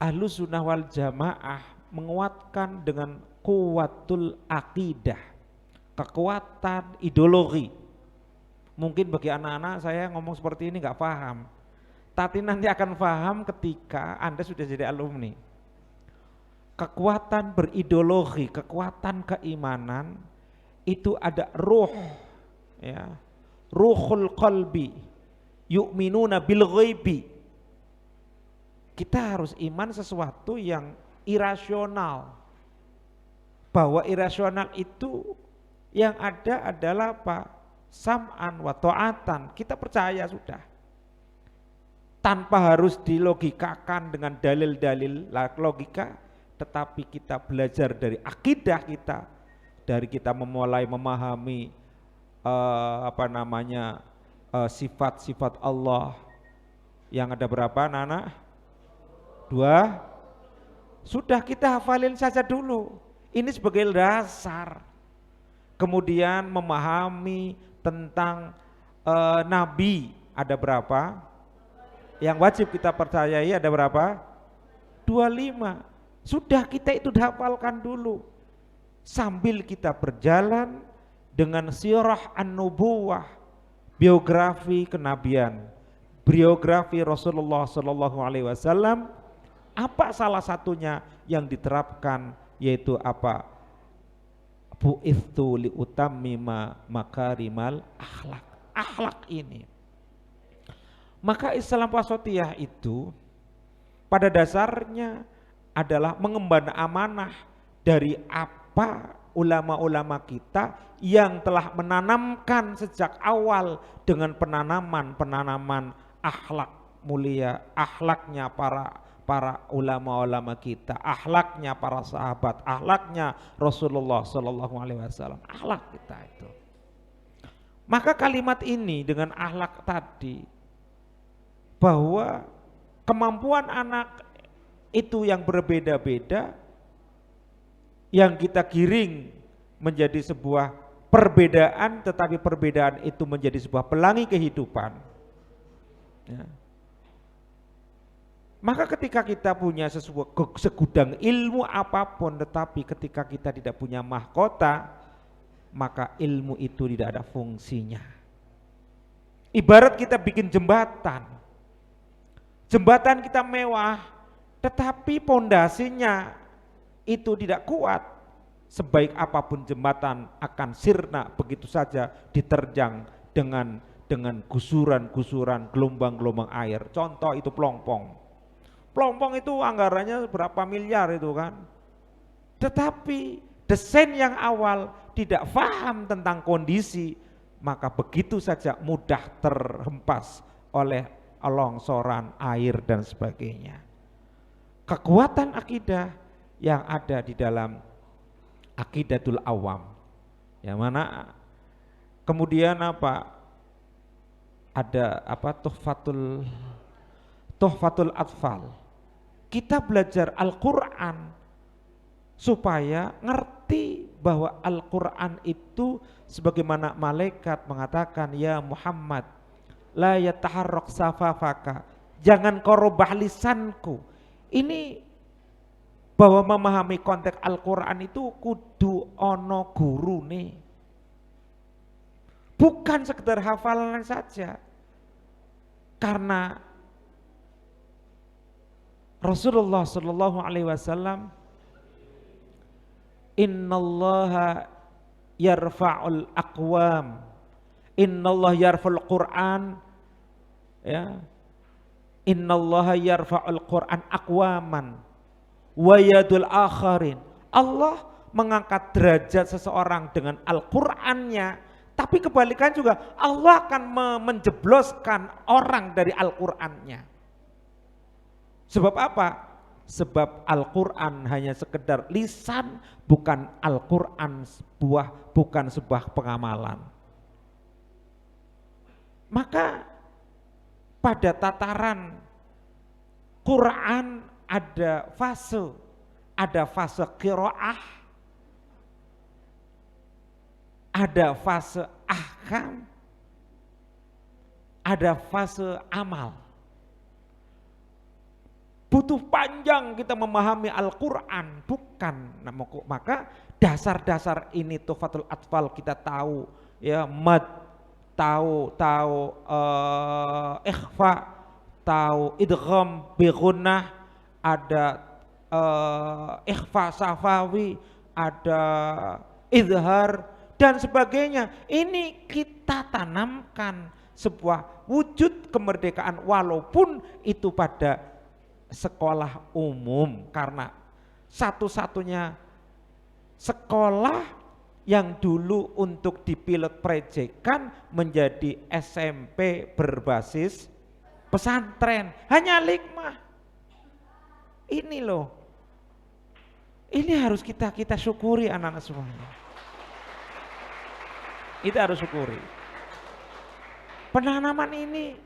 Ahlus Sunnah wal Jamaah menguatkan dengan kuwatul akidah, kekuatan ideologi. Mungkin bagi anak-anak saya ngomong seperti ini nggak paham, tapi nanti akan paham ketika Anda sudah jadi alumni. Kekuatan berideologi, kekuatan keimanan itu ada ruh, ya, ruhul qalbi, yu'minuna bil ghaibi. Kita harus iman sesuatu yang irasional, bahwa irasional itu yang ada adalah apa? Sam'an wa ta'atan. Kita percaya sudah, tanpa harus dilogikakan dengan dalil-dalil logika, tetapi kita belajar dari akidah kita, dari kita memulai memahami sifat-sifat Allah yang ada berapa anak-anak? 2. Sudah kita hafalin saja dulu. Ini sebagai dasar. Kemudian memahami tentang Nabi ada berapa? Yang wajib kita percayai ada berapa? 25. Sudah kita itu hafalkan dulu. Sambil kita berjalan dengan sirah an-nubuwah, biografi kenabian, biografi Rasulullah Sallallahu Alaihi Wasallam. Apa salah satunya yang diterapkan, yaitu apa? Bu'ithu liutammima makarimal akhlak. Akhlak ini. Maka Islam wasatiyah itu pada dasarnya adalah mengemban amanah dari apa ulama-ulama kita yang telah menanamkan sejak awal dengan penanaman akhlak mulia, akhlaknya para ulama-ulama kita, akhlaknya para sahabat, akhlaknya Rasulullah Sallallahu Alaihi Wasallam, akhlak kita itu. Maka kalimat ini dengan akhlak tadi, bahwa kemampuan anak itu yang berbeda-beda, yang kita giring menjadi sebuah perbedaan, tetapi perbedaan itu menjadi sebuah pelangi kehidupan. Ya. Maka ketika kita punya segudang ilmu apapun, tetapi ketika kita tidak punya mahkota, maka ilmu itu tidak ada fungsinya. Ibarat kita bikin jembatan. Jembatan kita mewah, tetapi pondasinya itu tidak kuat. Sebaik apapun jembatan akan sirna begitu saja diterjang dengan gusuran-gusuran gelombang-gelombang air. Contoh itu Plompong. Plompong itu anggarannya berapa miliar itu kan. Tetapi desain yang awal tidak paham tentang kondisi, maka begitu saja mudah terhempas oleh longsoran air dan sebagainya. Kekuatan akidah yang ada di dalam akidatul awam, yang mana kemudian apa, ada apa, tuhfatul atfal. Kita belajar Al-Quran supaya ngerti bahwa Al-Quran itu sebagaimana malaikat mengatakan, ya Muhammad la yataharrak safafaka, jangan kau rubah lisanku. Ini bahwa memahami konteks Al-Quran itu kudu ono guru nih, bukan sekedar hafalan saja. Karena Rasulullah Sallallahu Alaihi Wasallam, innallaha yarfa'ul aqwam, innallaha yarfa'ul Quran, ya, innallaha yarfa'ul Quran aqwaman wa yadul akharin. Allah mengangkat derajat seseorang dengan Al-Qur'annya, tapi kebalikan juga Allah akan menjebloskan orang dari Al-Qur'annya. Sebab apa? Sebab Al-Qur'an hanya sekedar lisan, bukan Al-Qur'an bukan sebuah pengamalan. Maka pada tataran Quran ada fase qiraah, ada fase ahkam, ada fase amal. butuh panjang kita memahami Al-Quran, bukan. Nah, maka dasar-dasar ini Tuhfatul Atfal kita tahu, ya, mad, tahu ikhfa, tahu idgham bi gunnah, ada ikhfa safawi, ada izhar dan sebagainya. Ini kita tanamkan sebuah wujud kemerdekaan walaupun itu pada sekolah umum, karena satu-satunya sekolah yang dulu untuk dipilot proyekkan menjadi SMP berbasis pesantren hanya Hikmah. Ini loh, ini harus kita syukuri anak-anak semuanya. Kita harus syukuri. Penanaman ini,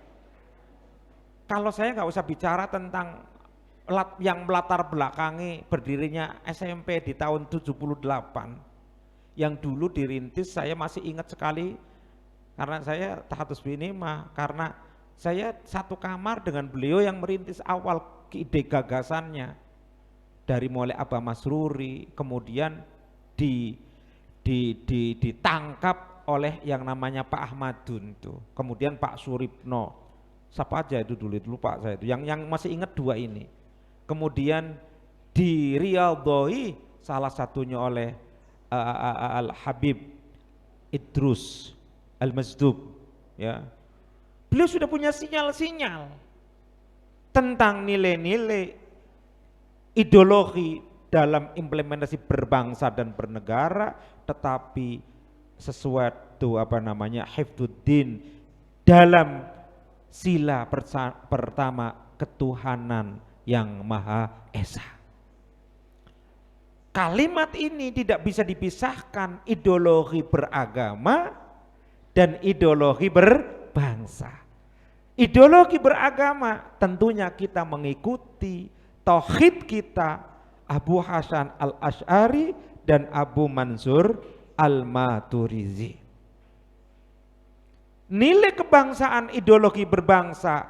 kalau saya nggak usah bicara tentang yang melatar belakangi berdirinya SMP di tahun 78, yang dulu dirintis, saya masih ingat sekali karena saya tahatus binimah, karena saya satu kamar dengan beliau yang merintis awal ide gagasannya, dari mulai Aba Masruri, kemudian ditangkap oleh yang namanya Pak Ahmadun itu, kemudian Pak Suripno, siapa aja itu dulu, itu lupa saya itu, yang masih ingat dua ini, kemudian dirialdoi salah satunya oleh Al-Habib Idrus Al-Mazdub, ya. Beliau sudah punya sinyal-sinyal tentang nilai-nilai ideologi dalam implementasi berbangsa dan bernegara, tetapi sesuatu hifdzuddin dalam sila pertama ketuhanan yang Maha Esa. Kalimat ini tidak bisa dipisahkan ideologi beragama dan ideologi berbangsa. Ideologi beragama tentunya kita mengikuti tauhid kita Abu Hasan Al-Asy'ari dan Abu Mansur Al-Maturizi. Nilai kebangsaan ideologi berbangsa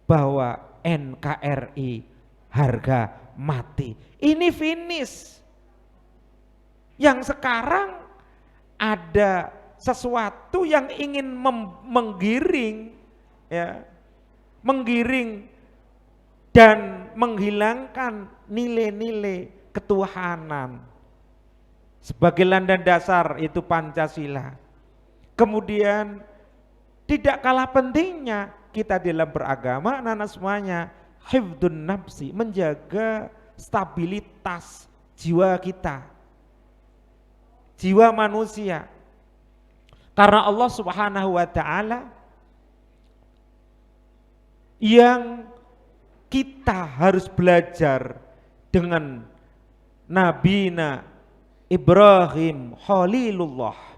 bahwa NKRI harga mati. Ini finish. Yang sekarang ada sesuatu yang ingin menggiring, ya, menggiring dan menghilangkan nilai-nilai ketuhanan sebagai landasan dasar itu Pancasila. Kemudian tidak kalah pentingnya kita dalam beragama, anak-anak semuanya, hifdzun nafsi, menjaga stabilitas jiwa kita, jiwa manusia. Karena Allah Subhanahu wa taala yang kita harus belajar dengan Nabina Ibrahim Khalilullah.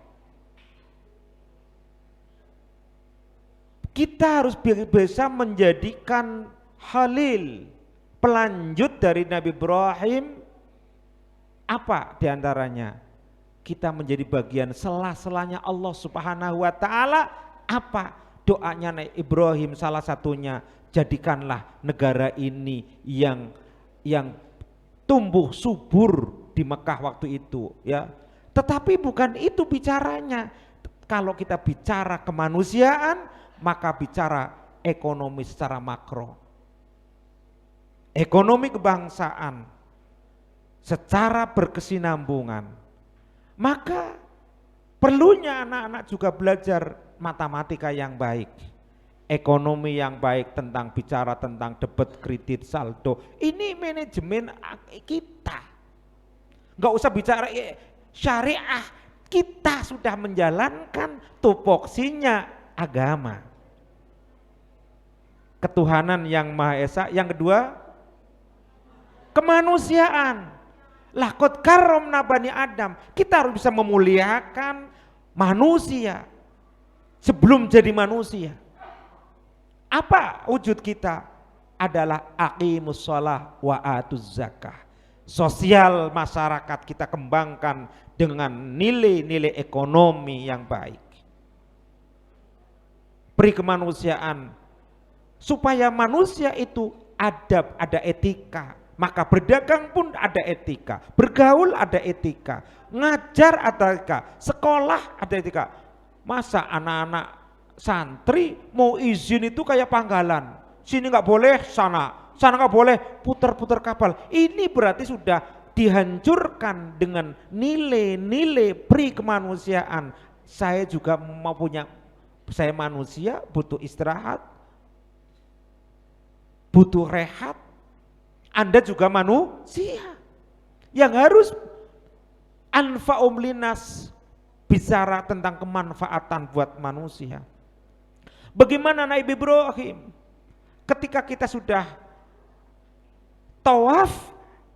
Kita harus bisa menjadikan Khalil, pelanjut dari Nabi Ibrahim. Apa diantaranya? Kita menjadi bagian sela-selanya Allah Subhanahu wa taala. Apa doanya Nabi Ibrahim? Salah satunya, jadikanlah negara ini yang tumbuh subur di Mekah waktu itu, ya. Tetapi bukan itu bicaranya. Kalau kita bicara kemanusiaan, maka bicara ekonomi secara makro. Ekonomi kebangsaan secara berkesinambungan. Maka perlunya anak-anak juga belajar matematika yang baik, ekonomi yang baik, tentang bicara tentang debit, kredit, saldo. Ini manajemen kita. Nggak usah bicara syariah, kita sudah menjalankan tupoksinya agama. Ketuhanan yang Maha Esa. Yang kedua, kemanusiaan. Laqad karramna bani Adam. Kita harus bisa memuliakan manusia sebelum jadi manusia. Apa wujud kita? Adalah aqimus shalah wa atuz zakah. Sosial masyarakat kita kembangkan dengan nilai-nilai ekonomi yang baik. Beri kemanusiaan supaya manusia itu adab, ada etika. Maka berdagang pun ada etika, bergaul ada etika, ngajar ada etika, sekolah ada etika. Masa anak-anak santri mau izin itu kayak panggalan, sini nggak boleh, sana nggak boleh, putar-putar kapal. Ini berarti sudah dihancurkan dengan nilai-nilai pri kemanusiaan. Saya juga mau punya, saya manusia butuh istirahat, butuh rehat. Anda juga manusia yang harus anfa'um linas, bicara tentang kemanfaatan buat manusia. Bagaimana Nabi Ibrahim ketika kita sudah tawaf,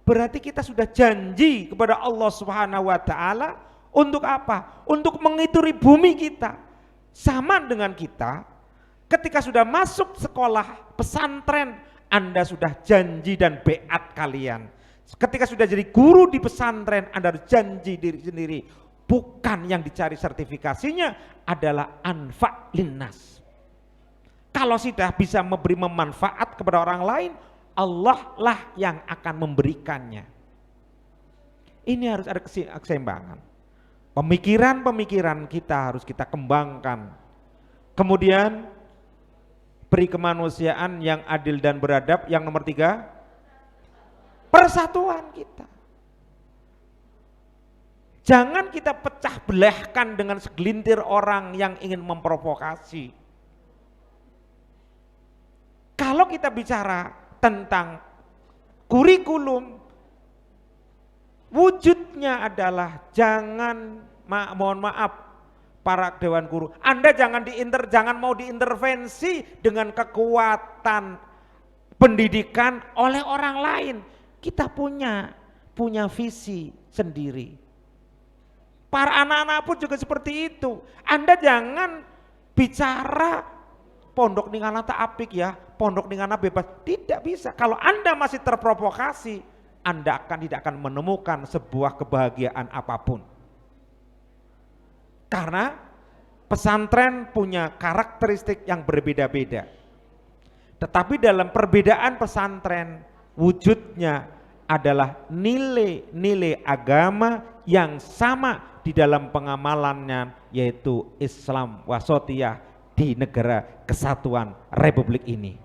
berarti kita sudah janji kepada Allah Subhanahu wa taala untuk apa? Untuk mengituri bumi kita. Sama dengan kita ketika sudah masuk sekolah pesantren, Anda sudah janji dan beat kalian. Ketika sudah jadi guru di pesantren, Anda harus janji diri sendiri. Bukan yang dicari sertifikasinya adalah anfa' linnas. Kalau sudah bisa memberi manfaat kepada orang lain, Allah lah yang akan memberikannya. Ini harus ada keseimbangan. Pemikiran-pemikiran kita harus kita kembangkan. Kemudian peri kemanusiaan yang adil dan beradab. Yang nomor 3, persatuan kita. Jangan kita pecah belahkan dengan segelintir orang yang ingin memprovokasi. Kalau kita bicara tentang kurikulum, wujudnya adalah jangan, mohon maaf para dewan guru, Anda jangan mau diintervensi dengan kekuatan pendidikan oleh orang lain. Kita punya visi sendiri. Para anak-anak pun juga seperti itu. Anda jangan bicara pondok ningana tak apik ya, pondok ningana bebas. Tidak bisa. Kalau Anda masih terprovokasi, Anda tidak akan menemukan sebuah kebahagiaan apapun. Karena pesantren punya karakteristik yang berbeda-beda. Tetapi dalam perbedaan pesantren, wujudnya adalah nilai-nilai agama yang sama di dalam pengamalannya, yaitu Islam wasatiyah di negara kesatuan Republik ini.